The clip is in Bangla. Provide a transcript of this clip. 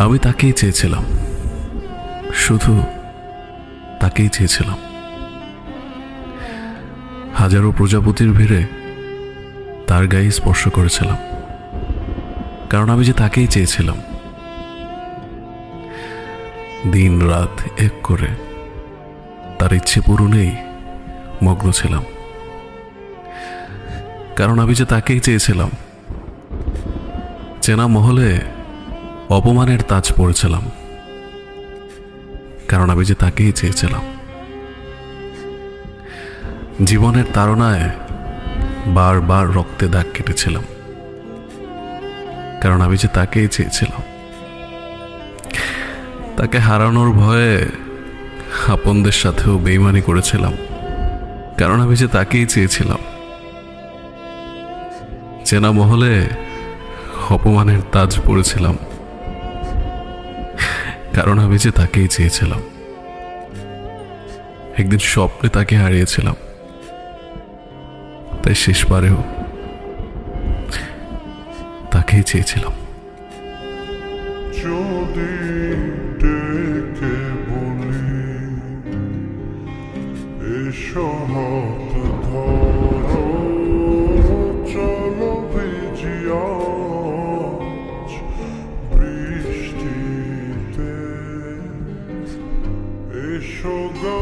আমি তাকেই চেয়েছিলাম, শুধু তাকেই চেয়েছিলাম। হাজারো প্রজাপতির ভিড়ে তার গায়ে স্পর্শ করেছিলাম, কারণ আমি যে তাকেই চেয়েছিলাম। দিন রাত এক করে তার ইচ্ছে পূরণেই মগ্ন ছিলাম, কারণ আমি যে তাকেই চেয়েছিলাম। চেনা মহলে অপমানের তাজ পড়েছিলাম, কারণ আমি যে তাকেই চেয়েছিলাম। জীবনের তাড়নায় বারবার রক্তে দাগ কেটেছিলাম, কারণ আমি যে তাকেই চেয়েছিলাম। তাকে হারানোর ভয়ে আপনদের সাথেও বেইমানি করেছিলাম, কারণ আমি যে তাকেই চেয়েছিলাম। চেনা মহলে অপমানের তাজ পড়েছিলাম, কারণ আমি যে তাকেই চেয়েছিলাম। একদিন স্বপ্নে তাকে হারিয়েছিলাম, তাই শেষবারেও তাকেই চেয়েছিলাম। যদি ডেকে বলি এসো হাত ধরো, চলো ভিজি আজ বৃষ্টিতে, এসো গা